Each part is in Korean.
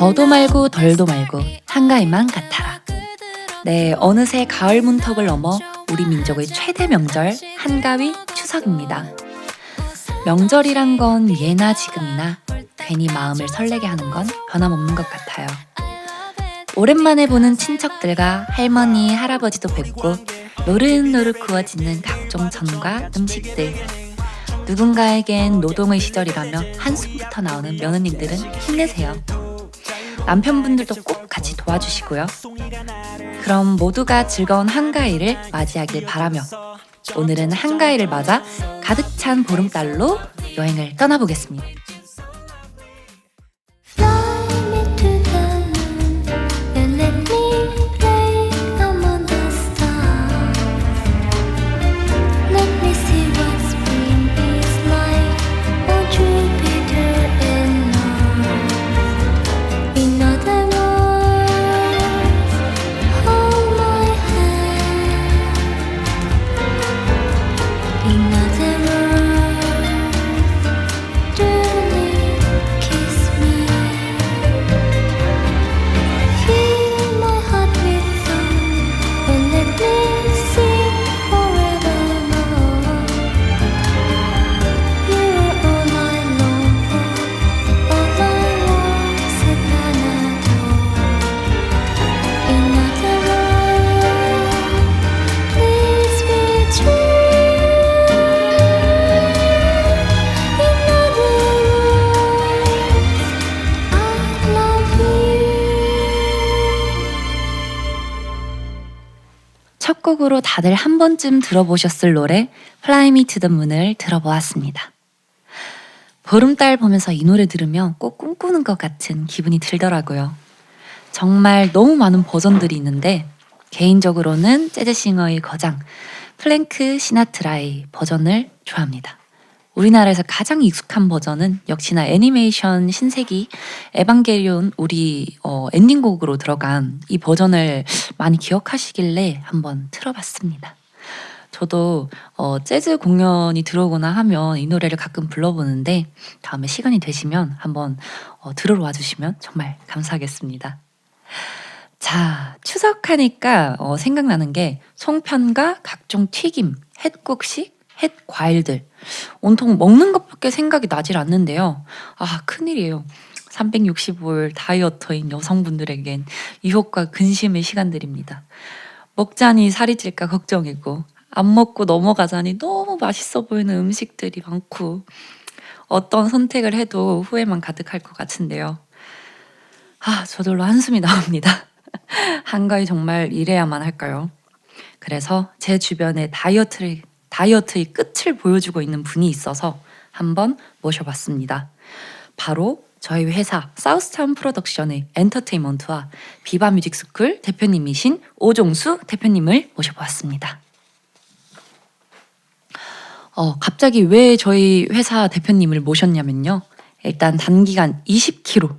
더도 말고 덜도 말고 한가위만 같아라. 네, 어느새 가을 문턱을 넘어 우리 민족의 최대 명절 한가위 추석입니다. 명절이란 건 예나 지금이나 괜히 마음을 설레게 하는 건 변함없는 것 같아요. 오랜만에 보는 친척들과 할머니, 할아버지도 뵙고 노릇노릇 구워지는 각종 전과 음식들. 누군가에겐 노동의 시절이라며 한숨부터 나오는 며느님들은 힘내세요. 남편분들도 꼭 같이 도와주시고요. 그럼 모두가 즐거운 한가위를 맞이하길 바라며 오늘은 한가위를 맞아 가득 찬 보름달로 여행을 떠나보겠습니다. 첫 곡으로 다들 한 번쯤 들어보셨을 노래 Fly Me to the Moon을 들어보았습니다. 보름달 보면서 이 노래 들으면 꼭 꿈꾸는 것 같은 기분이 들더라고요. 정말 너무 많은 버전들이 있는데 개인적으로는 재즈싱어의 거장 프랭크 시나트라의 버전을 좋아합니다. 우리나라에서 가장 익숙한 버전은 역시나 애니메이션 신세기 에반게리온 우리 엔딩곡으로 들어간 이 버전을 많이 기억하시길래 한번 틀어봤습니다. 저도 재즈 공연이 들어오거나 하면 이 노래를 가끔 불러보는데 다음에 시간이 되시면 한번 들으러 와주시면 정말 감사하겠습니다. 자, 추석하니까 생각나는 게 송편과 각종 튀김, 햇국식, 햇 과일들 온통 먹는 것밖에 생각이 나질 않는데요. 아, 큰일이에요. 365일 다이어터인 여성분들에겐 유혹과 근심의 시간들입니다. 먹자니 살이 찔까 걱정이고 안 먹고 넘어가자니 너무 맛있어 보이는 음식들이 많고 어떤 선택을 해도 후회만 가득할 것 같은데요. 아, 저절로 한숨이 나옵니다. 한가위 정말 이래야만 할까요? 그래서 제 주변에 다이어트의 끝을 보여주고 있는 분이 있어서 한번 모셔봤습니다. 바로 저희 회사 사우스타운 프로덕션의 엔터테인먼트와 비바 뮤직스쿨 대표님이신 오종수 대표님을 모셔보았습니다. 갑자기 왜 저희 회사 대표님을 모셨냐면요. 일단 단기간 20kg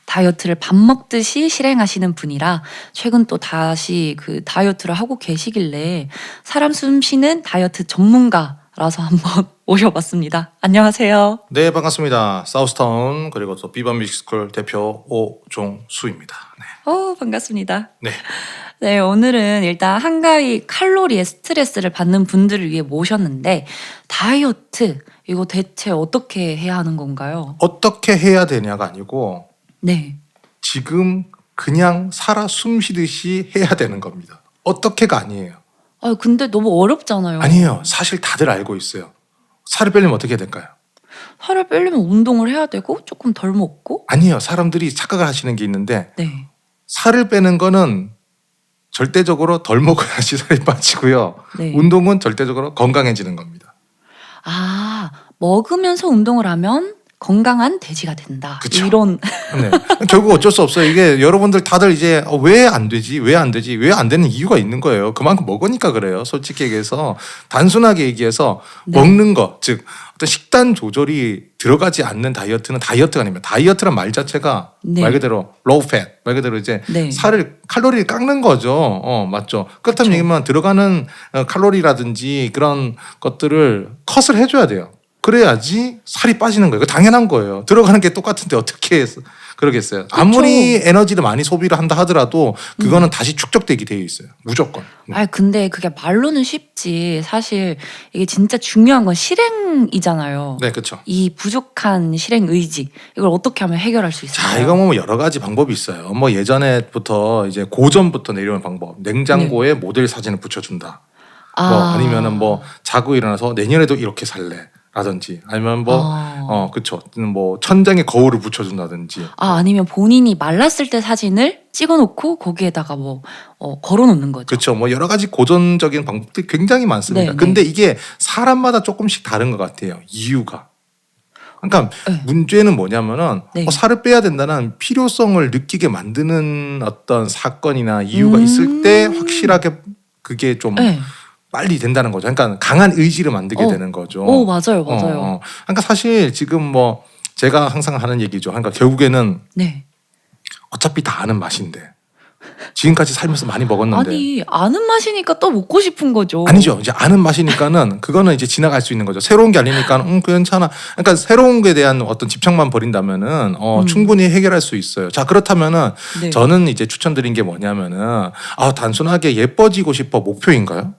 다이어트를 밥 먹듯이 실행하시는 분이라 최근 또 다시 그 다이어트를 하고 계시길래 사람 숨쉬는 다이어트 전문가라서 한번 모셔봤습니다. 안녕하세요. 네, 반갑습니다. 사우스타운 그리고 또 비바 뮤직스쿨 대표 오종수입니다. 네. 반갑습니다. 네. 네, 오늘은 일단 한가위 칼로리에 스트레스를 받는 분들을 위해 모셨는데 다이어트 이거 대체 어떻게 해야 하는 건가요? 어떻게 해야 되냐가 아니고 네. 지금 그냥 살아 숨쉬듯이 해야 되는 겁니다. 어떻게가 아니에요. 근데 너무 어렵잖아요. 아니에요. 사실 다들 알고 있어요. 살을 빼려면 어떻게 해야 될까요? 살을 빼려면 운동을 해야 되고 조금 덜 먹고? 아니에요. 사람들이 착각을 하시는 게 있는데 네. 살을 빼는 거는 절대적으로 덜 먹어야지 살이 빠지고요. 네. 운동은 절대적으로 건강해지는 겁니다. 아, 먹으면서 운동을 하면 건강한 돼지가 된다. 그쵸. 이런. 네. 결국 어쩔 수 없어요. 이게 여러분들 다들 이제 왜 안 되지? 왜 안 되지? 왜 안 되는 이유가 있는 거예요. 그만큼 먹으니까 그래요. 솔직히 얘기해서 단순하게 얘기해서 네. 먹는 거, 즉 어떤 식단 조절이 들어가지 않는 다이어트는 다이어트가 아닙니다. 다이어트란 말 자체가 네. 말 그대로 low fat, 말 그대로 이제 네. 칼로리를 깎는 거죠. 맞죠? 그렇다면 그쵸. 얘기면 들어가는 칼로리라든지 그런 것들을 컷을 해줘야 돼요. 그래야지 살이 빠지는 거예요. 당연한 거예요. 들어가는 게 똑같은데 어떻게 해서 그러겠어요. 아무리 에너지를 많이 소비를 한다 하더라도 그거는 다시 축적되게 되어 있어요. 무조건. 아 근데 그게 말로는 쉽지 사실 이게 진짜 중요한 건 실행이잖아요. 네, 그렇죠. 이 부족한 실행 의지 이걸 어떻게 하면 해결할 수 있을까요? 자, 이거 뭐 여러 가지 방법이 있어요. 뭐 예전에부터 이제 고전부터 내려온 방법. 냉장고에 모델 사진을 붙여준다. 뭐 아니면은 뭐 자고 일어나서 내년에도 이렇게 살래. 라든지 아니면 뭐 그쵸 뭐 천장에 거울을 붙여준다든지 아니면 본인이 말랐을 때 사진을 찍어놓고 거기에다가 뭐 걸어놓는 거죠. 그렇죠. 뭐 여러 가지 고전적인 방법들이 굉장히 많습니다. 네, 근데 이게 사람마다 조금씩 다른 것 같아요. 이유가. 그러니까 네. 문제는 뭐냐면은 네. 살을 빼야 된다는 필요성을 느끼게 만드는 어떤 사건이나 이유가 있을 때 확실하게 그게 좀 네. 빨리 된다는 거죠. 그러니까 강한 의지를 만들게 되는 거죠. 맞아요, 맞아요. 그러니까 사실 지금 뭐 제가 항상 하는 얘기죠. 그러니까 결국에는 네. 어차피 다 아는 맛인데 지금까지 살면서 많이 먹었는데 아니 아는 맛이니까 또 먹고 싶은 거죠. 아니죠. 이제 아는 맛이니까는 그거는 이제 지나갈 수 있는 거죠. 새로운 게 아니니까 괜찮아. 그러니까 새로운 거에 대한 어떤 집착만 버린다면은 충분히 해결할 수 있어요. 자, 그렇다면은 네. 저는 이제 추천드린 게 뭐냐면은 단순하게 예뻐지고 싶어 목표인가요?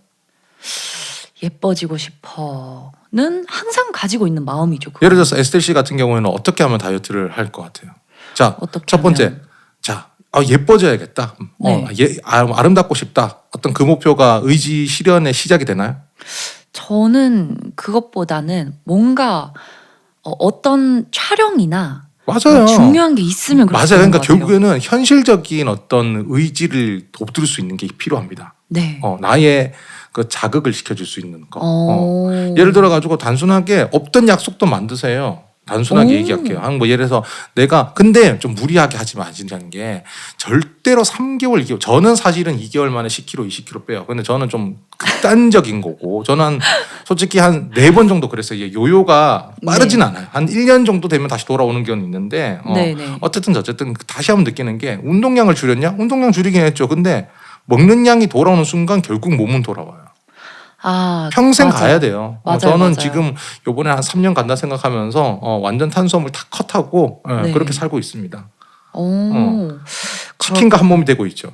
예뻐지고 싶어는 항상 가지고 있는 마음이죠. 그건. 예를 들어서 에스텔 씨 같은 경우에는 어떻게 하면 다이어트를 할 것 같아요? 자, 어떻게 첫 번째. 하면? 자, 예뻐져야겠다. 네. 아름답고 싶다. 어떤 그 목표가 의지 실현의 시작이 되나요? 저는 그것보다는 뭔가 어떤 촬영이나 맞아요. 중요한 게 있으면 그렇게 맞아요. 되는 그러니까 것 같아요. 결국에는 현실적인 어떤 의지를 돋들 수 있는 게 필요합니다. 네. 나의 그 자극을 시켜줄 수 있는 거. 어. 예를 들어 가지고 단순하게 없던 약속도 만드세요. 단순하게 오. 얘기할게요. 뭐 예를 들어서 내가 근데 좀 무리하게 하지 마시는 게 절대로 3개월, 2개월. 저는 사실은 2개월 만에 10kg, 20kg 빼요. 근데 저는 좀 극단적인 거고 저는 솔직히 한 4번 정도 그랬어요. 이게 요요가 빠르진 않아요. 한 1년 정도 되면 다시 돌아오는 경우는 있는데 네네. 어쨌든 다시 한번 느끼는 게 운동량을 줄였냐? 운동량 줄이긴 했죠. 근데 먹는 양이 돌아오는 순간 결국 몸은 돌아와요. 평생 맞아요. 가야 돼요. 맞아요, 저는 맞아요. 지금 요번에 한 3년 간다 생각하면서 완전 탄수화물 다 컷하고 네. 그렇게 살고 있습니다. 오. 치킨과 한 몸이 되고 있죠.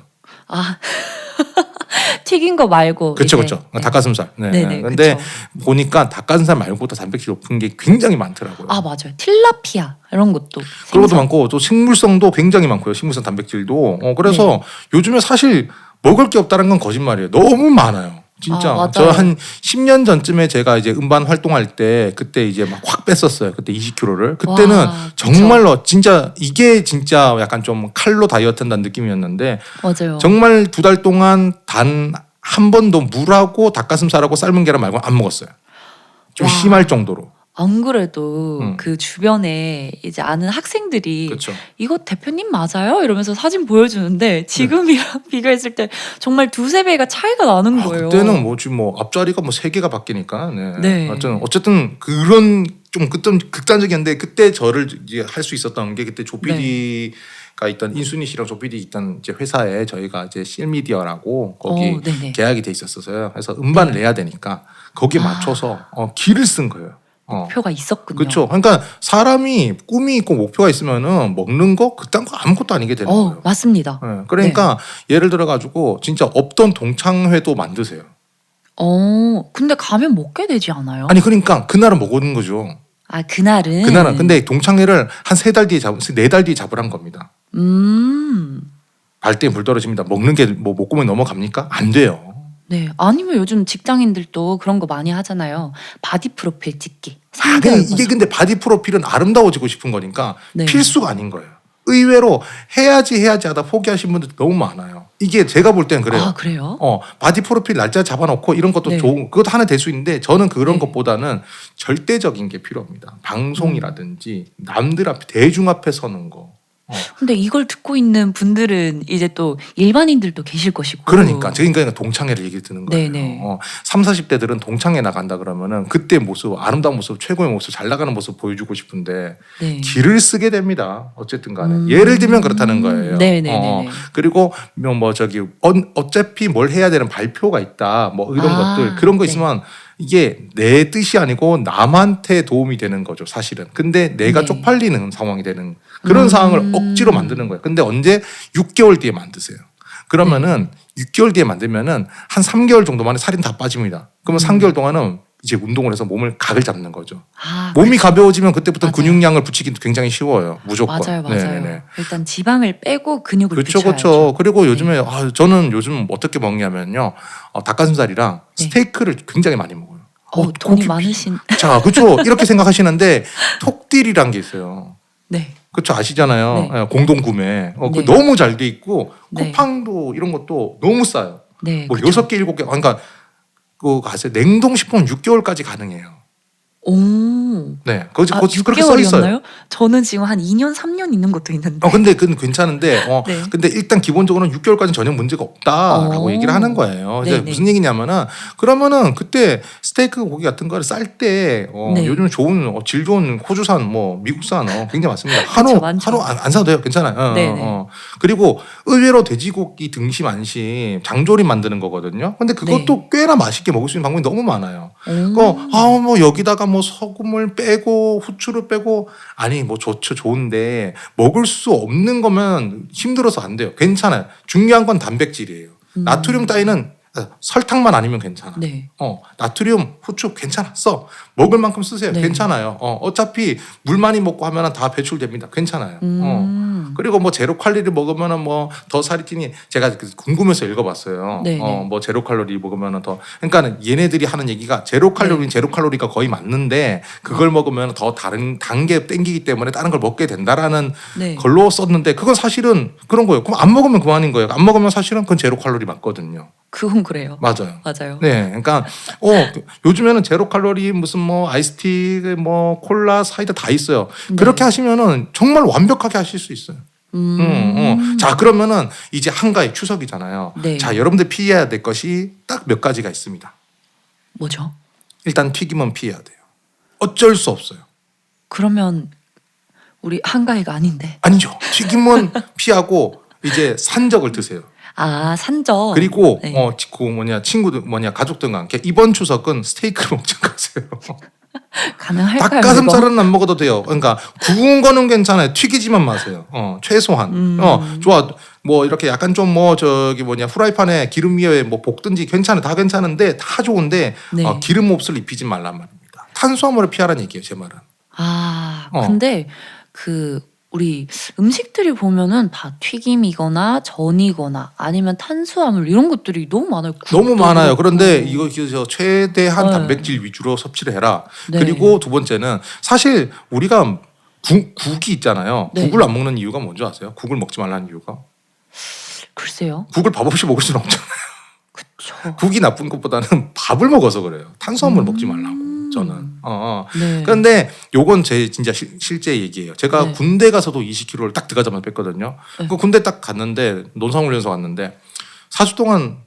튀긴 거 말고. 그렇죠, 이제, 그렇죠. 네. 닭가슴살. 네. 네네, 근데 그쵸. 보니까 닭가슴살 말고도 단백질 높은 게 굉장히 많더라고요. 맞아요. 틸라피아 이런 것도. 그런 것도 생선. 많고 또 식물성도 굉장히 많고요. 식물성 단백질도. 그래서 네. 요즘에 사실 먹을 게 없다는 건 거짓말이에요. 너무 많아요. 진짜. 맞아요. 저 한 10년 전쯤에 제가 이제 음반 활동할 때 그때 이제 막 확 뺐었어요. 그때 20kg를. 그때는 와, 정말로 진짜 이게 진짜 약간 좀 칼로 다이어트 한다는 느낌이었는데 맞아요. 정말 2달 동안 단 한 번도 물하고 닭가슴살하고 삶은 계란 말고 안 먹었어요. 좀 와. 심할 정도로. 안 그래도 음. 그 주변에 이제 아는 학생들이 그렇죠. 이거 대표님 맞아요? 이러면서 사진 보여주는데 지금이랑 비교했을 때 정말 2-3배가 차이가 나는 거예요. 그때는 뭐지 뭐 앞자리가 뭐 3개가 바뀌니까. 네. 네. 어쨌든 그런 좀 극단적이었는데 그때 저를 이제 할 수 있었던 게 그때 조PD가 있던 인순이 씨랑 조PD 있던 이제 회사에 저희가 이제 실미디어라고 거기 네네. 계약이 돼 있었어요. 그래서 음반을 네. 내야 되니까 거기에 맞춰서 길을 쓴 거예요. 목표가 있었군요. 그렇죠. 그러니까 사람이 꿈이 있고 목표가 있으면은 먹는 거 그딴 거 아무것도 아니게 되는 거예요. 맞습니다. 네. 그러니까 예를 들어 가지고 진짜 없던 동창회도 만드세요. 근데 가면 먹게 되지 않아요? 아니 그러니까 그날은 먹는 거죠. 그날은. 근데 동창회를 한 3달 뒤에 4달 뒤에 잡으란 겁니다. 발대에 물 떨어집니다. 먹는 게 뭐 목구멍에 넘어갑니까? 안 돼요. 네. 아니면 요즘 직장인들도 그런 거 많이 하잖아요. 바디 프로필 찍기. 이게 근데 바디 프로필은 아름다워지고 싶은 거니까 네. 필수가 아닌 거예요. 의외로 해야지 하다 포기하신 분들 너무 많아요. 이게 제가 볼 땐 그래요. 그래요? 바디 프로필 날짜 잡아놓고 이런 것도 네. 좋은 그것도 하나 될 수 있는데 저는 그런 네. 것보다는 절대적인 게 필요합니다. 방송이라든지 남들 앞에 대중 앞에 서는 거. 근데 이걸 듣고 있는 분들은 이제 또 일반인들도 계실 것이고. 그러니까 동창회를 얘기 듣는 거예요. 네네. 30, 40대들은 동창회 나간다 그러면은 그때 모습 아름다운 모습 최고의 모습 잘 나가는 모습 보여주고 싶은데 네. 길을 쓰게 됩니다. 어쨌든 간에 예를 들면 그렇다는 거예요. 네네네. 그리고 어차피 뭘 해야 되는 발표가 있다 뭐 이런 것들 그런 거 네. 있으면 이게 내 뜻이 아니고 남한테 도움이 되는 거죠, 사실은. 근데 내가 네. 쪽팔리는 상황이 되는 그런 상황을 억지로 만드는 거예요. 근데 언제 6개월 뒤에 만드세요. 그러면은 6개월 뒤에 만들면은 한 3개월 정도 만에 살이 다 빠집니다. 그러면 3개월 동안은 이제 운동을 해서 몸을 각을 잡는 거죠. 몸이 가벼워지면 그때부터 맞아요. 근육량을 붙이기 굉장히 쉬워요. 무조건. 맞아요. 네네네. 일단 지방을 빼고 근육을 그렇죠, 붙여야죠. 그렇죠. 그리고 요즘에 저는 요즘 어떻게 먹냐면요, 닭가슴살이랑 네. 스테이크를 굉장히 많이 먹어요. 돈이 고기 많으신. 자, 그렇죠. 이렇게 생각하시는데 톡딜이란 게 있어요. 네. 그렇죠, 아시잖아요. 네. 예, 공동 구매. 그 네. 너무 잘 돼 있고 네. 쿠팡도 이런 것도 너무 싸요. 네. 뭐 그쵸. 6개, 7개. 그러니까 그 가세요. 냉동식품은 6개월까지 가능해요. 오. 네, 그렇게 써 있어요. 6개월이었나요? 저는 지금 한 2년, 3년 있는 것도 있는데. 근데 그건 괜찮은데, 네. 근데 일단 기본적으로는 6개월까지는 전혀 문제가 없다라고 얘기를 하는 거예요. 이제 네네. 무슨 얘기냐면은, 그러면은 그때 스테이크 고기 같은 거를 쌀 때, 네. 요즘 좋은, 질 좋은 호주산, 뭐, 미국산, 굉장히 많습니다. 그쵸, 많죠. 한우 안 사도 돼요. 괜찮아요. 네네. 그리고 의외로 돼지고기 등심, 안심, 장조림 만드는 거거든요. 근데 그것도 꽤나 맛있게 먹을 수 있는 방법이 너무 많아요. 뭐 여기다가 뭐 소금을 빼고 후추를 빼고 아니 뭐 좋은데 먹을 수 없는 거면 힘들어서 안 돼요. 괜찮아요. 중요한 건 단백질이에요. 나트륨 따위는 설탕만 아니면 괜찮아. 네. 나트륨, 후추 괜찮아. 써. 먹을 만큼 쓰세요. 네. 괜찮아요. 어차피 물 많이 먹고 하면 다 배출됩니다. 괜찮아요. 그리고 뭐 제로 칼로리 먹으면은 뭐 더 살이 찌니 제가 궁금해서 읽어봤어요. 네, 네. 뭐 제로 칼로리 먹으면은 더 그러니까 얘네들이 하는 얘기가 제로 칼로리는 네. 제로 칼로리가 거의 맞는데 그걸 먹으면 더 다른 단계 땡기기 때문에 다른 걸 먹게 된다라는 네. 걸로 썼는데 그건 사실은 그런 거예요. 그럼 안 먹으면 그만인 거예요. 안 먹으면 사실은 그건 제로 칼로리 맞거든요. 그건 그래요. 맞아요. 맞아요. 네, 그러니까 요즘에는 제로 칼로리 무슨 뭐 아이스티, 뭐 콜라, 사이다 다 있어요. 네. 그렇게 하시면은 정말 완벽하게 하실 수 있어요. 자, 그러면은 이제 한가위 추석이잖아요. 네. 자, 여러분들 피해야 될 것이 딱 몇 가지가 있습니다. 뭐죠? 일단 튀김은 피해야 돼요. 어쩔 수 없어요. 그러면 우리 한가위가 아닌데. 아니죠. 튀김은 피하고 이제 산적을 드세요. 아, 산적. 그리고 네. 친구들 가족들과 함께 이번 추석은 스테이크를 먹지 가세요. 가능할까요? 닭가슴살은 안 먹어도 돼요. 그러니까 구운 거는 괜찮아요. 튀기지만 마세요. 최소한. 좋아. 뭐 이렇게 약간 좀 후라이팬에 기름 위에 뭐 볶든지 괜찮아요. 다 괜찮은데 다 좋은데 네. 기름 몹쓸 입히지 말란 말입니다. 탄수화물을 피하라는 얘기예요, 제 말은. 근데 우리 음식들이 보면은 다 튀김이거나 전이거나 아니면 탄수화물 이런 것들이 너무 많아요. 너무 많아요. 그렇고. 그런데 이거 최대한 네. 단백질 위주로 섭취를 해라. 네. 그리고 두 번째는 사실 우리가 국이 있잖아요. 네. 국을 안 먹는 이유가 뭔지 아세요? 국을 먹지 말라는 이유가. 글쎄요. 국을 밥 없이 먹을 수는 없잖아요. 그쵸. 국이 나쁜 것보다는 밥을 먹어서 그래요. 탄수화물 먹지 말라고 저는. 네. 그런데 요건 제 진짜 실제 얘기예요. 제가 네. 군대 가서도 20kg를 딱 들어가자마자 뺐거든요. 네. 그 군대 딱 갔는데 논상훈련소 갔는데 4주 동안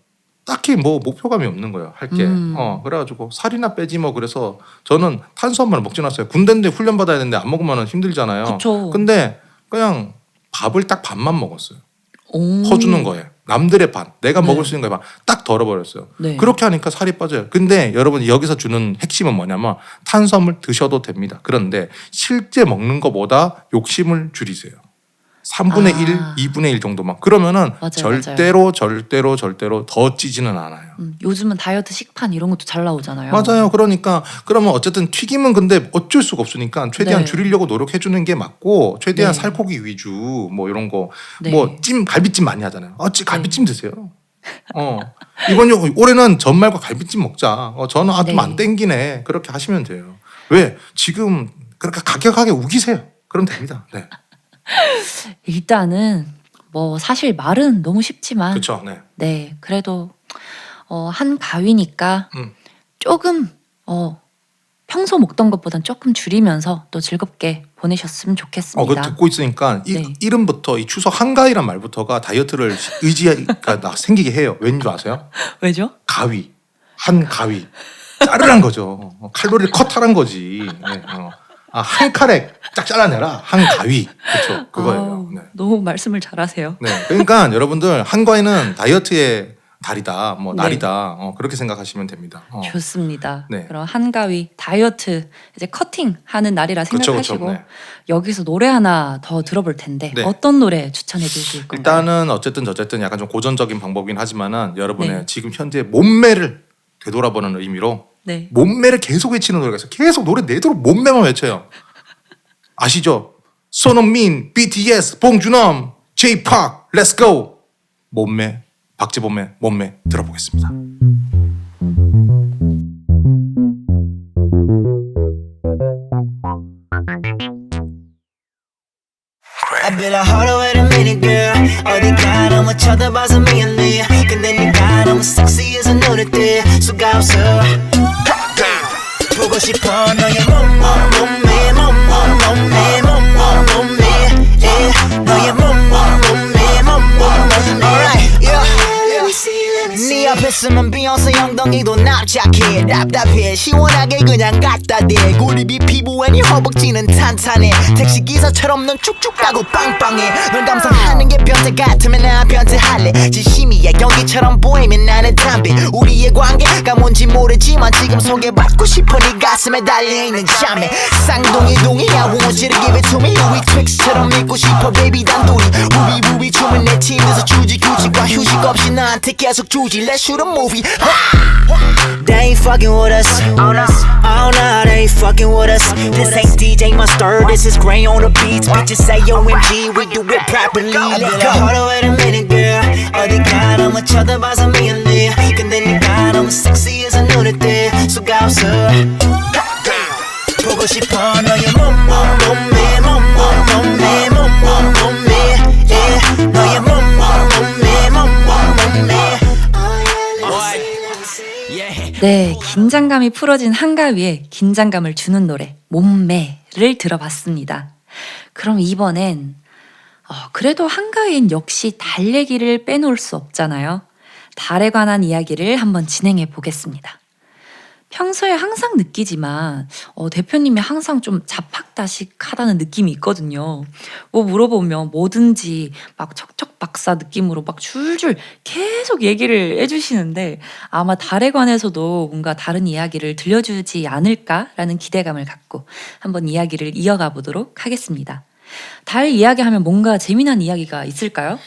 딱히 뭐 목표감이 없는 거예요. 할 게. 그래가지고 살이나 빼지 뭐 그래서 저는 탄수화물을 먹지 않았어요. 군대인데 훈련 받아야 되는데 안 먹으면 힘들잖아요. 그쵸. 근데 그냥 밥을 딱 반만 먹었어요. 오. 퍼주는 거예요. 남들의 반, 내가 네. 먹을 수 있는 거에 딱 덜어버렸어요. 네. 그렇게 하니까 살이 빠져요. 근데 여러분 여기서 주는 핵심은 뭐냐면 탄수화물 드셔도 됩니다. 그런데 실제 먹는 것보다 욕심을 줄이세요. 3분의 1, 2분의 1 정도만. 그러면은 맞아요, 절대로 더 찌지는 않아요. 요즘은 다이어트 식판 이런 것도 잘 나오잖아요. 맞아요. 그러니까 그러면 어쨌든 튀김은 근데 어쩔 수가 없으니까 최대한 네. 줄이려고 노력해 주는 게 맞고 최대한 네. 살코기 위주 뭐 이런 거 네. 뭐 갈비찜 많이 하잖아요. 갈비찜 드세요. 이번 올해는 전말과 갈비찜 먹자. 저는 좀 네. 안 땡기네. 그렇게 하시면 돼요. 왜 지금 그렇게 가격하게 우기세요. 그럼 됩니다. 네. 일단은 뭐 사실 말은 너무 쉽지만 그렇죠. 네. 네, 그래도 한 가위니까 음. 조금 평소 먹던 것보단 조금 줄이면서 또 즐겁게 보내셨으면 좋겠습니다. 그거 듣고 있으니까 네. 이름부터 이 추석 한가위란 말부터가 다이어트를 의지가 생기게 해요. 왠 줄 아세요? 왜죠? 가위. 한 가위. 자르란 거죠. 칼로리를 컷하란 거지. 네. 한 칼에 쫙 잘라내라. 한 가위. 그렇죠. 그거예요. 네. 너무 말씀을 잘하세요. 네. 그러니까 여러분들 한가위는 다이어트에 달이다, 뭐 네. 날이다 그렇게 생각하시면 됩니다. 좋습니다. 네. 그럼 한가위 다이어트 이제 커팅하는 날이라 그쵸, 생각하시고 그쵸, 네. 여기서 노래 하나 더 들어볼 텐데 네. 어떤 노래 추천해 주실 건가요? 일단은 어쨌든 저쨌든 약간 좀 고전적인 방법이긴 하지만은 여러분의 네. 지금 현재 몸매를 되돌아보는 의미로 네. 몸매를 계속 외치는 노래가 있어요. 계속 노래 내도록 몸매만 외쳐요. 아시죠? 손흥민, BTS, 봉준엄, J-POP, Let's Go. 몸매, 박재범의 몸매 들어보겠습니다. I be like, hold on, wait a minute, girl. 어디가 너무 쳐다봐서 미안해. 근데 네가 너무 섹시해서 눈에 띄 수가 없어. 보고 싶어 너의 몸매, yeah. 너의 몸매. Alright, yeah. 네 앞에 쓰면 비욘세 엉덩이도 납작해 답답해 시원하게 그냥 갖다 대 고립이 피부에 네 허벅지는 탄탄해 택시기사처럼 넌 쭉쭉 가고 빵빵해 널 감상하는 게 변태 같으면 난 변태할래 진심이야 연기처럼 보이면 나는 담배 우리의 관계가 뭔지 모르지만 지금 소개받고 싶어 네 가슴에 달려있는 자매 쌍둥이 동이야 won't you to give it to me 우리 트릭스처럼 믿고 싶어 baby 단둘이 우비 춤은 내 팀에서 주지 규칙과 휴식 없이 나한테 계속 주지 Let's shoot a movie They ain't fucking with us Oh no, they ain't fucking with us This ain't DJ Mustard, this is Gray on the beats Bitches say OMG, we do it properly Let's go Hold on, wait a minute girl 어디가 너무 쳐다봐서 미안해 근데 네가 너무 섹시해서 눈에 띄 수가 없어 보고 싶어 너의 몸매 yeah. 너의 몸매 네, 긴장감이 풀어진 한가위에 긴장감을 주는 노래 몸매를 들어봤습니다. 그럼 이번엔 그래도 한가위엔 역시 달 얘기를 빼놓을 수 없잖아요. 달에 관한 이야기를 한번 진행해 보겠습니다. 평소에 항상 느끼지만 대표님이 항상 좀 자팍다식하다는 느낌이 있거든요. 뭐 물어보면 뭐든지 막 척척박사 느낌으로 막 줄줄 계속 얘기를 해주시는데 아마 달에 관해서도 뭔가 다른 이야기를 들려주지 않을까라는 기대감을 갖고 한번 이야기를 이어가 보도록 하겠습니다. 달 이야기하면 뭔가 재미난 이야기가 있을까요?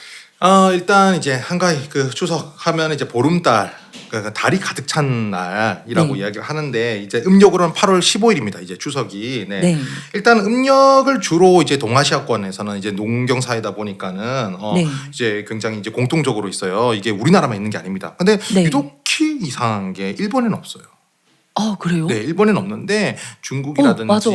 일단 이제 한가위 그 추석 하면 이제 보름달 그 달이 가득 찬 날이라고 네. 이야기를 하는데 이제 음력으로는 8월 15일입니다. 이제 추석이. 네. 네. 일단 음력을 주로 이제 동아시아권에서는 이제 농경 사회다 보니까는 네. 이제 굉장히 이제 공통적으로 있어요. 이게 우리나라만 있는 게 아닙니다. 근데 네. 유독히 이상한 게 일본에는 없어요. 그래요? 네, 일본에는 없는데 중국이라든지 맞아.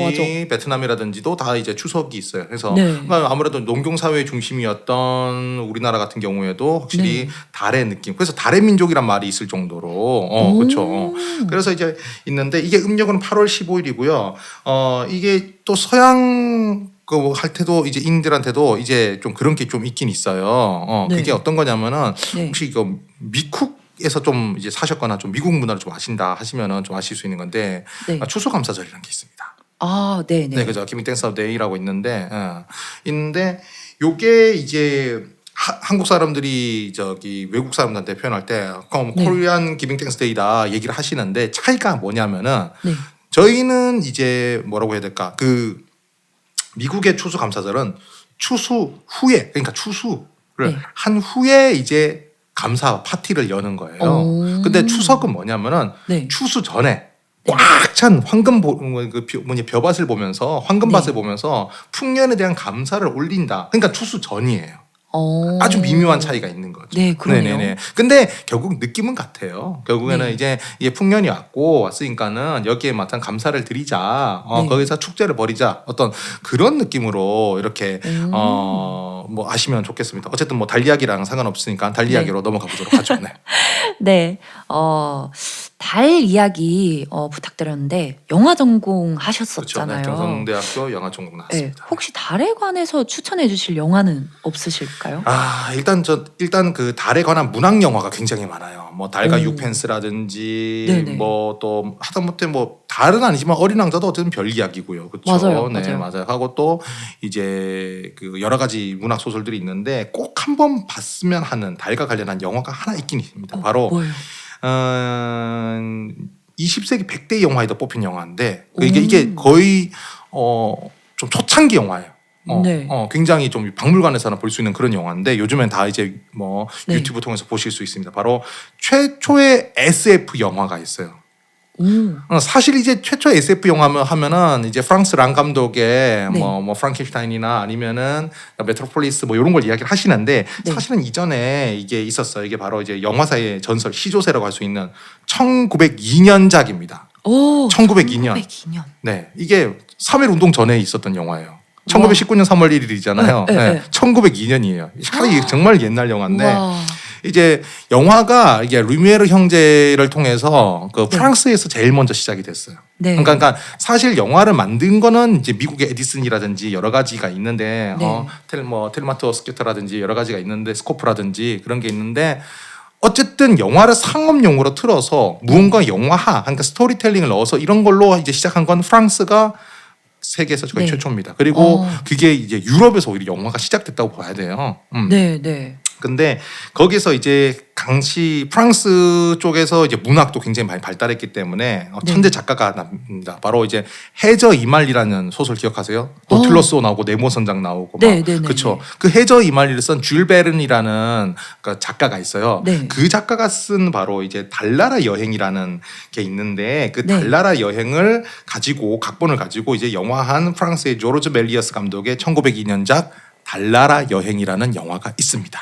베트남이라든지도 다 이제 추석이 있어요. 그래서 네. 그러니까 아무래도 농경 사회의 중심이었던 우리나라 같은 경우에도 확실히 네. 달의 느낌. 그래서 달의 민족이란 말이 있을 정도로 그렇죠. 그래서 이제 있는데 이게 음력은 8월 15일이고요. 이게 또 서양 그 할 때도 이제 인들한테도 이제 좀 그런 게 좀 있긴 있어요. 네. 그게 어떤 거냐면은 네. 혹시 이거 미쿡에서 좀 이제 사셨거나 좀 미국 문화를 좀 아신다 하시면은 좀 아실 수 있는 건데 네. 추수감사절이라는 게 있습니다. 네네. 네, 그죠. 기빙 땡스 데이라고 있는데 있는데 요게 이제 한국 사람들이 저기 외국 사람들한테 표현할 때 네. 코리안 기빙 땡스 데이다 얘기를 하시는데 차이가 뭐냐면은 네. 저희는 이제 뭐라고 해야 될까 그 미국의 추수감사절은 추수 후에 그러니까 추수를 네. 한 후에 이제 감사 파티를 여는 거예요. 근데 추석은 뭐냐면은 네. 추수 전에 꽉 찬 황금 벼밭을 보면서 황금밭을 네. 보면서 풍년에 대한 감사를 올린다. 그러니까 추수 전이에요. 어. 아주 미묘한 차이가 있는 거죠. 네, 그러네요. 네네네. 근데 결국 느낌은 같아요. 결국에는 네. 이제 이게 풍년이 왔으니까는 여기에 마땅 감사를 드리자. 네. 거기서 축제를 벌이자. 어떤 그런 느낌으로 이렇게 뭐 아시면 좋겠습니다. 어쨌든 뭐 달 이야기랑 상관없으니까 달 이야기로 넘어가 보도록 하죠. 네. 네. 달 이야기 부탁드렸는데 영화 전공 그렇죠. 네, 하셨었잖아요. 경성대학교 영화 전공 네. 나왔습니다. 혹시 달에 관해서 추천해 주실 영화는 없으실까요? 일단 그 달에 관한 문학 영화가 굉장히 많아요. 뭐 달과 오. 유펜스라든지 네네. 뭐 또 하다못해 뭐 달은 아니지만 어린 왕자도 어쨌든 별 이야기고요. 그렇죠. 맞아요, 네, 맞아요. 맞아요. 하고 또 이제 그 여러 가지 문학 소설들이 있는데 꼭 한번 봤으면 하는 달과 관련한 영화가 하나 있긴 있습니다. 바로 뭐예요? 20세기 100대 영화에도 뽑힌 영화인데 오. 이게 거의 좀 초창기 영화예요. 네. 굉장히 좀 박물관에서나 볼 수 있는 그런 영화인데 요즘엔 다 이제 뭐 네. 유튜브 통해서 보실 수 있습니다. 바로 최초의 SF 영화가 있어요. 사실 이제 최초 SF 영화 하면은 이제 프랑스 랑 감독의 네. 뭐 프랑켄슈타인이나 아니면은 메트로폴리스 뭐 이런 걸 이야기를 하시는데 네. 사실은 이전에 이게 있었어요. 이게 바로 이제 영화사의 전설 시조세라고 할 수 있는 1902년작입니다. 오, 1902년. 1902년. 네, 이게 3.1 운동 전에 있었던 영화예요. 1919년 3월 1일이잖아요. 네, 네, 네. 1902년이에요. 정말 옛날 영화인데 와. 이제 영화가 이게 루미에르 형제를 통해서 그 네. 프랑스에서 제일 먼저 시작이 됐어요. 네. 그러니까 사실 영화를 만든 거는 이제 미국의 에디슨이라든지 여러 가지가 있는데 네. 텔마토 스큐터라든지 여러 가지가 있는데 스코프라든지 그런 게 있는데 어쨌든 영화를 상업용으로 틀어서 무언가 영화화, 그러니까 스토리텔링을 넣어서 이런 걸로 이제 시작한 건 프랑스가 세계에서 거의 네. 최초입니다. 그리고 어. 그게 이제 유럽에서 오히려 영화가 시작됐다고 봐야 돼요. 네, 네. 근데 거기서 이제 당시 프랑스 쪽에서 이제 문학도 굉장히 많이 발달했기 때문에 네. 천재 작가가 납니다. 바로 이제 해저 이말리라는 소설 기억하세요? 노틸러스 나오고 네모 선장 나오고 네, 막 네, 네, 그렇죠. 네. 그 해저 이말리를 쓴 줄 베른이라는 그 작가가 있어요. 네. 그 작가가 쓴 바로 이제 달나라 여행이라는 게 있는데 그 네. 달나라 여행을 가지고 각본을 가지고 이제 영화한 프랑스의 조르즈 멜리어스 감독의 1902년작 달나라 여행이라는 영화가 있습니다.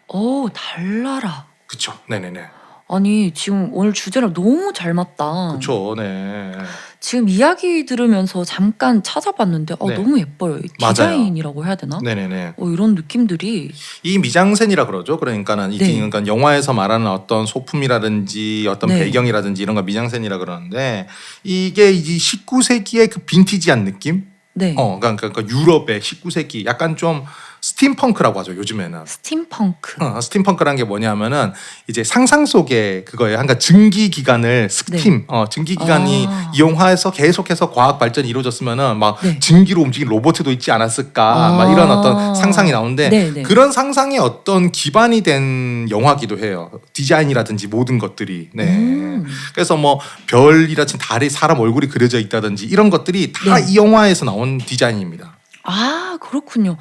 오, 달라라. 그렇죠. 네네네. 아니, 지금 오늘 주제랑 너무 잘 맞다. 그렇죠. 네. 지금 이야기 들으면서 잠깐 찾아봤는데 네. 너무 예뻐요. 이 맞아요. 디자인이라고 해야 되나? 네네네. 이런 느낌들이 이 미장센이라 그러죠. 그러니까는 이게 네. 그러니까 영화에서 말하는 어떤 소품이라든지 어떤 네. 배경이라든지 이런 거 미장센이라 그러는데 이게 이 19세기의 그 빈티지한 느낌? 네. 그러니까 유럽의 19세기 약간 좀 스팀펑크라고 하죠. 요즘에는. 스팀펑크. 스팀펑크라는 게 뭐냐면은 이제 상상 속에 그거예요. 그러니까 증기 기관을 스팀, 증기 기관이 아. 이용화해서 계속해서 과학 발전이 이루어졌으면은 막 네. 증기로 움직이는 로봇도 있지 않았을까, 막 이런 어떤 상상이 나오는데 네, 네. 그런 상상의 어떤 기반이 된 영화기도 해요. 디자인이라든지 모든 것들이. 네. 그래서 뭐 별이라든지 달에 사람 얼굴이 그려져 있다든지 이런 것들이 다 이 네. 영화에서 나온 디자인입니다. 아, 그렇군요.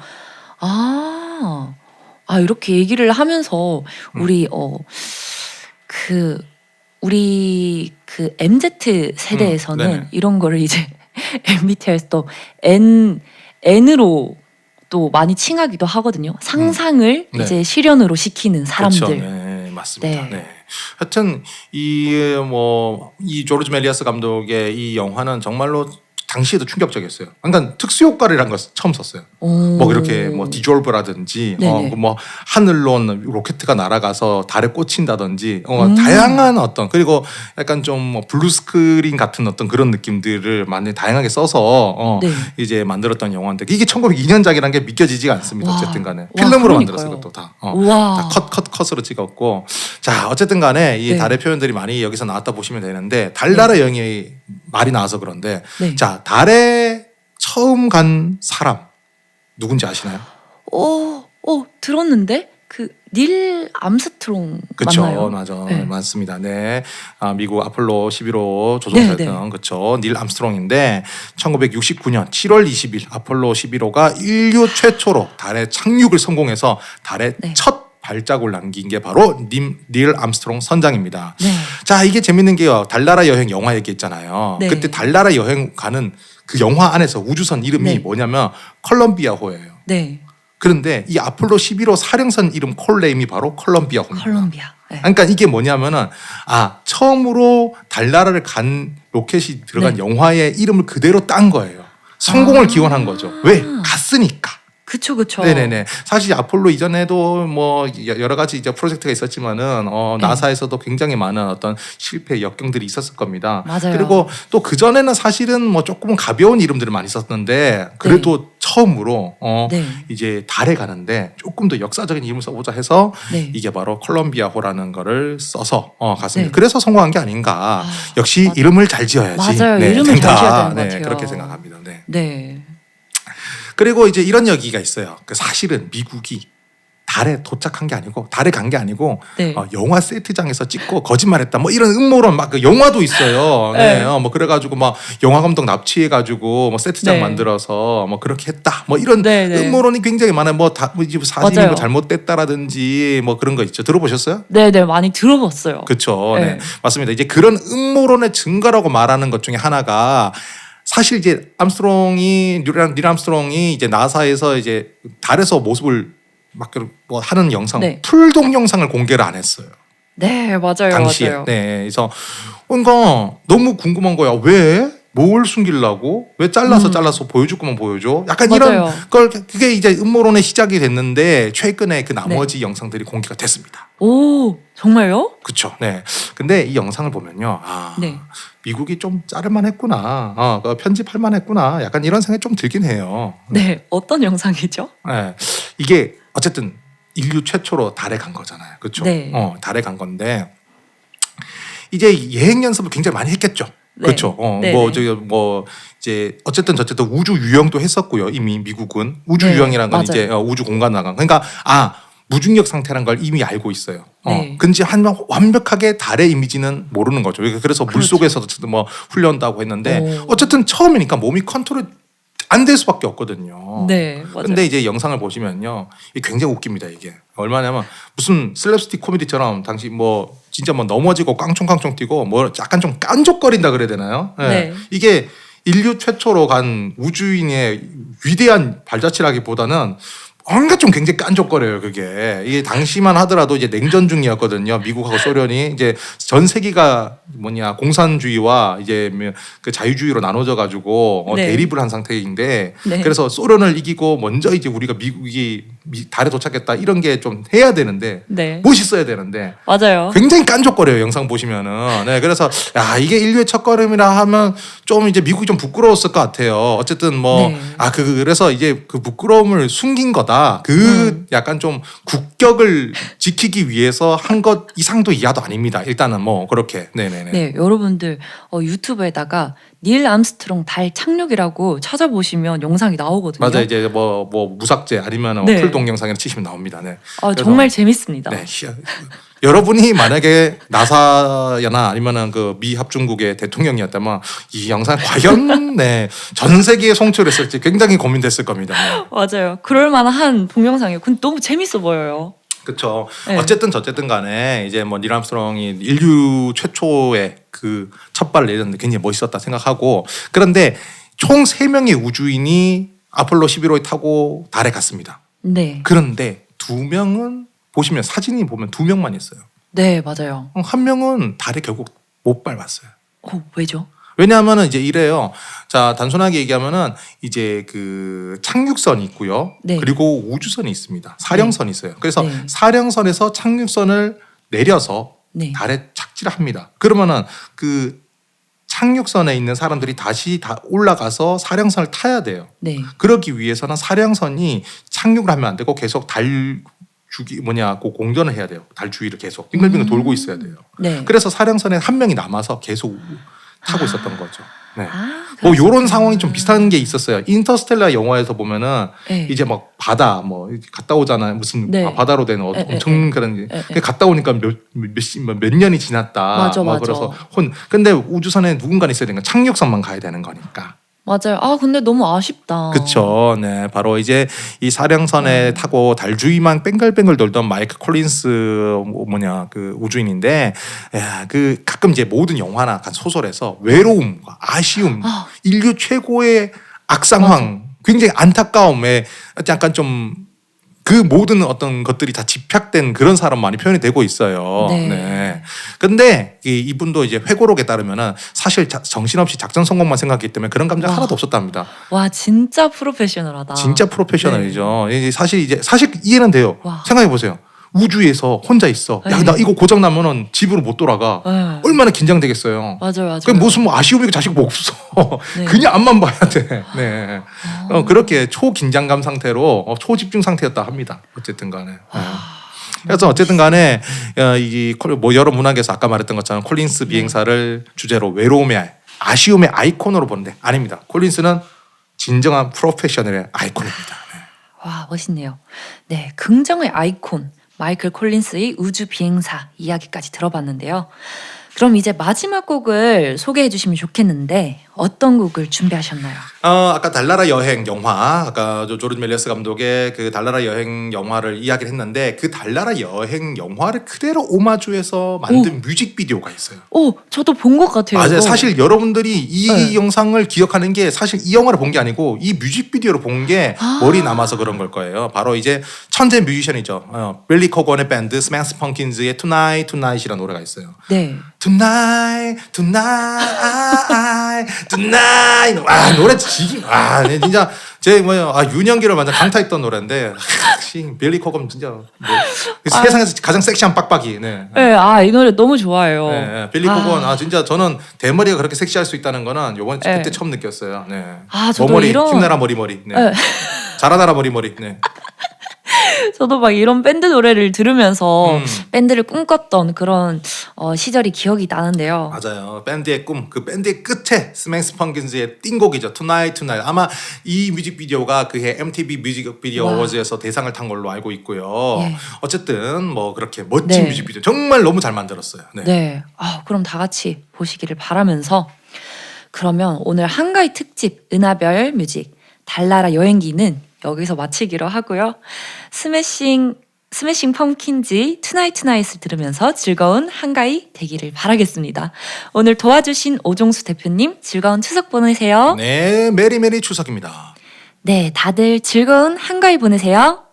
이렇게 얘기를 하면서 우리 우리 그 MZ 세대에서는 네네. 이런 거를 이제 MBTI에서 또 N으로 또 많이 칭하기도 하거든요. 상상을 네. 이제 실현으로 시키는 사람들. 그렇죠. 네, 맞습니다. 네. 네. 하여튼 이 조르지 멜리아스 감독의 이 영화는 정말로 당시에도 충격적이었어요. 그러니까 특수 효과라는 걸 처음 썼어요. 뭐 이렇게 뭐 디졸브라든지 네네. 뭐 하늘로 로켓가 날아가서 달에 꽂힌다든지 다양한 어떤 그리고 약간 좀 뭐 블루 스크린 같은 어떤 그런 느낌들을 많이 다양하게 써서 네. 이제 만들었던 영화인데 이게 1902년작이라는 게 믿겨지지가 않습니다. 와. 어쨌든 간에 와, 필름으로 그러니까요. 만들었어요. 그것도 다. 우와. 다 컷으로 찍었고 자 어쨌든 간에 이 네. 달의 표현들이 많이 여기서 나왔다 보시면 되는데 달나라 여행이 말이 나와서 그런데 네. 자 달에 처음 간 사람 누군지 아시나요? 들었는데 그 닐 암스트롱 그렇죠, 맞나요? 맞아, 네. 맞습니다. 네, 미국 아폴로 11호 네, 조종사였던 네. 그렇죠, 닐 암스트롱인데 1969년 7월 20일 아폴로 11호가 인류 최초로 달에 착륙을 성공해서 달에 네. 첫 발자국을 남긴 게 바로 닐 암스트롱 선장입니다. 네. 자 이게 재밌는 게요. 달나라 여행 영화 얘기했잖아요. 네. 그때 달나라 여행 가는 그 영화 안에서 우주선 이름이 네. 뭐냐면 콜럼비아호예요. 네. 그런데 이 아폴로 11호 사령선 이름 콜네임이 바로 콜럼비아호입니다. 콜롬비아. 네. 그러니까 이게 뭐냐면은 처음으로 달나라를 간 로켓이 들어간 네. 영화의 이름을 그대로 딴 거예요. 성공을 기원한 거죠. 왜? 갔으니까. 그쵸. 네네네. 사실 아폴로 이전에도 뭐 여러 가지 이제 프로젝트가 있었지만은 네. 나사에서도 굉장히 많은 어떤 실패 역경들이 있었을 겁니다. 맞아요. 그리고 또 그 전에는 사실은 뭐 조금은 가벼운 이름들을 많이 썼는데 그래도 처음으로 네. 이제 달에 가는데 조금 더 역사적인 이름을 써보자 해서 네. 이게 바로 콜롬비아호라는 거를 써서 갔습니다. 네. 그래서 성공한 게 아닌가. 아, 역시 맞아요. 이름을 잘 지어야지. 맞아요. 이름을 잘 지어야 되는 것 네, 같아요. 그렇게 생각합니다. 네. 네. 그리고 이제 이런 얘기가 있어요. 사실은 미국이 달에 도착한 게 아니고 달에 간 게 아니고 네. 영화 세트장에서 찍고 거짓말했다. 뭐 이런 음모론 막 그 영화도 있어요. 네. 네. 뭐 그래가지고 막 영화 감독 납치해가지고 뭐 세트장 네. 만들어서 뭐 그렇게 했다. 뭐 이런 네, 네. 음모론이 굉장히 많아요. 뭐 사진이 맞아요. 뭐 잘못됐다라든지 뭐 그런 거 있죠. 들어보셨어요? 네네 많이 들어봤어요. 그렇죠. 네. 네. 맞습니다. 이제 그런 음모론의 증거라고 말하는 것 중에 하나가 사실 이제 닐 암스트롱이 이제 나사에서 이제 달에서 모습을 막 뭐 하는 영상, 네. 풀동 영상을 공개를 안 했어요. 네 맞아요. 당시에. 맞아요. 네. 그래서 그러니까 너무 궁금한 거야. 왜? 뭘 숨기려고? 왜 잘라서 보여줄 거면 보여줘? 약간 맞아요. 이런 걸 그게 이제 음모론의 시작이 됐는데 최근에 그 나머지 영상들이 공개가 됐습니다. 오 정말요? 그렇죠. 네. 근데 이 영상을 보면요. 네. 미국이 좀 자를만 했구나. 편집할 만 했구나. 약간 이런 생각이 좀 들긴 해요. 네 어떤 영상이죠? 네. 이게 어쨌든 인류 최초로 달에 간 거잖아요. 그렇죠? 네. 달에 간 건데 이제 예행 연습을 굉장히 많이 했겠죠. 네. 그렇죠. 네네. 이제 어쨌든 우주 유영도 했었고요. 이미 미국은 우주 네, 유영이라는 건 맞아요. 이제 우주 공간 나간. 그러니까 무중력 상태란 걸 이미 알고 있어요. 네. 근데 완벽하게 달의 이미지는 모르는 거죠. 그래서 물 속에서도 뭐 훈련도 하고 했는데 오. 어쨌든 처음이니까 몸이 컨트롤 안 될 수밖에 없거든요. 네 맞아요. 근데 이제 영상을 보시면요, 이게 굉장히 웃깁니다. 이게 얼마냐면 무슨 슬랩스틱 코미디처럼 당시 뭐 진짜 뭐 넘어지고 깡총깡총 뛰고 뭐 약간 좀 깐족거린다 그래야 되나요? 예. 네. 이게 인류 최초로 간 우주인의 위대한 발자취라기보다는 뭔가 좀 굉장히 깐족거려요. 그게 이게 당시만 하더라도 이제 냉전 중이었거든요. 미국하고 소련이 이제 전 세계가 공산주의와 이제 그 자유주의로 나눠져 가지고 네. 대립을 한 상태인데 네. 그래서 소련을 이기고 먼저 이제 우리가 미국이 달에 도착했다 이런 게 좀 해야 되는데 네 멋있어야 되는데 맞아요. 굉장히 깐족거려요. 영상 보시면은. 네, 그래서 이게 인류의 첫걸음이라 하면 좀 이제 미국이 좀 부끄러웠을 것 같아요. 어쨌든 뭐 네. 그래서 이제 그 부끄러움을 숨긴 거다. 약간 좀 국격을 지키기 위해서 한 것 이상도 이하도 아닙니다. 일단은 뭐 그렇게. 네네네. 네 여러분들 유튜브에다가 닐 암스트롱 달 착륙이라고 찾아보시면 영상이 나오거든요. 맞아 이제 뭐 무삭제 아니면 네. 풀 동영상이라 치시면 나옵니다. 네. 그래서 정말 재밌습니다. 네. 여러분이 만약에 나사나 아니면은 그 미 합중국의 대통령이었다면 이 영상 과연 전 세계에 송출했을지 굉장히 고민됐을 겁니다. 네. 맞아요. 그럴 만한 동영상이에요. 근데 너무 재밌어 보여요. 그렇죠. 네. 어쨌든 간에 이제 뭐 닐 암스트롱이 인류 최초의 그 첫 발을 내렸는데 굉장히 멋있었다 생각하고 그런데 총 3명의 우주인이 아폴로 11호에 타고 달에 갔습니다. 네. 그런데 2명은 보시면 사진이 보면 2명만 있어요. 네 맞아요. 1명은 달에 결국 못 밟았어요. 왜죠? 왜냐하면은 이제 이래요. 자, 단순하게 얘기하면은 이제 그 착륙선이 있고요. 네. 그리고 우주선이 있습니다. 사령선이 있어요. 그래서 네. 사령선에서 착륙선을 내려서 네. 달에 착지를 합니다. 그러면은 그 착륙선에 있는 사람들이 다시 다 올라가서 사령선을 타야 돼요. 네. 그러기 위해서는 사령선이 착륙을 하면 안 되고 계속 달 그 공전을 해야 돼요. 달 주위를 계속 빙글빙글 돌고 있어야 돼요. 네. 그래서 사령선에 1명이 남아서 계속 타고 있었던 거죠. 네. 뭐 그렇구나. 요런 상황이 좀 비슷한 게 있었어요. 인터스텔라 영화에서 보면은 네. 이제 막 바다 뭐 갔다 오잖아요. 무슨 네. 바다로 된 엄청 그런 갔다 오니까 몇 년이 지났다. 맞아, 뭐 맞아. 그래서 근데 우주선에 누군가 있어야 되니까 착륙선만 가야 되는 거니까. 맞아요. 근데 너무 아쉽다. 그렇죠. 네, 바로 이제 이 사령선에 타고 달 주위만 뺑글뺑글 돌던 마이크 콜린스 그 우주인인데, 그 가끔 이제 모든 영화나 소설에서 외로움과 아쉬움, 인류 최고의 악상황, 굉장히 안타까움에 약간 좀 그 모든 어떤 것들이 다 집약된 그런 사람 많이 표현이 되고 있어요. 네. 네. 근데 이분도 이제 회고록에 따르면은 사실 정신없이 작전 성공만 생각했기 때문에 그런 감정 와. 하나도 없었답니다. 와 진짜 프로페셔널하다. 진짜 프로페셔널이죠. 이제 사실 이해는 돼요. 와. 생각해 보세요. 우주에서 혼자 있어. 야, 네. 나 이거 고장 나면은 집으로 못 돌아가. 네. 얼마나 긴장되겠어요. 맞아요. 그 무슨 뭐 아쉬움이고 자식 뭐 없어. 네. 그냥 앞만 봐야 돼. 네. 그렇게 초긴장감 상태로 초집중 상태였다 합니다. 어쨌든 간에. 네. 그래서 어쨌든 간에 뭐 여러 문학에서 아까 말했던 것처럼 콜린스 비행사를 주제로 외로움의 아쉬움의 아이콘으로 보는데 아닙니다. 콜린스는 진정한 프로페셔널의 아이콘입니다. 네. 와 멋있네요. 네, 긍정의 아이콘 마이클 콜린스의 우주 비행사 이야기까지 들어봤는데요. 그럼 이제 마지막 곡을 소개해 주시면 좋겠는데 어떤 곡을 준비하셨나요? 아까 달나라 여행 영화, 아까 조르지 멜리어스 감독의 그 달나라 여행 영화를 이야기를 했는데 그 달나라 여행 영화를 그대로 오마주해서 만든 뮤직비디오가 있어요. 오, 저도 본 것 같아요. 맞아요. 이거. 사실 여러분들이 이 네. 영상을 기억하는 게 사실 이 영화를 본 게 아니고 이 뮤직비디오를 본 게 아. 머리 남아서 그런 걸 거예요. 바로 이제 천재 뮤지션이죠. 빌리 코건의 밴드 스매시 펑킨즈의 Tonight Tonight이라는 노래가 있어요. 네. Tonight, tonight, tonight. 아 노래 네, 진짜 제 유년기를 완전 강타했던 노래인데 빌리 코건 진짜 세상에서 가장 섹시한 빡빡이. 네. 네, 이 노래 너무 좋아해요. 네, 빌리 코건 진짜 저는 대머리가 그렇게 섹시할 수 있다는 거는 요번 네. 그때 처음 느꼈어요. 네. 저도 머리 이런- 힘내라 머리머리. 네. 네. 잘하다라 머리머리. 네. 저도 막 이런 밴드 노래를 들으면서 음. 밴드를 꿈꿨던 그런 시절이 기억이 나는데요. 맞아요. 밴드의 꿈, 그 밴드의 끝에 스매시 펑킨즈의 띵곡이죠. Tonight Tonight. 아마 이 뮤직비디오가 그해 MTV 뮤직비디오 와. 어워즈에서 대상을 탄 걸로 알고 있고요. 예. 어쨌든 뭐 그렇게 멋진 네. 뮤직비디오 정말 너무 잘 만들었어요. 네. 네. 그럼 다 같이 보시기를 바라면서 그러면 오늘 한가위 특집 은하별 뮤직 달나라 여행기는 여기서 마치기로 하고요. 스매싱 펌킨즈 투나잇 투나잇을 들으면서 즐거운 한가위 되기를 바라겠습니다. 오늘 도와주신 오종수 대표님 즐거운 추석 보내세요. 네, 메리 메리 추석입니다. 네, 다들 즐거운 한가위 보내세요.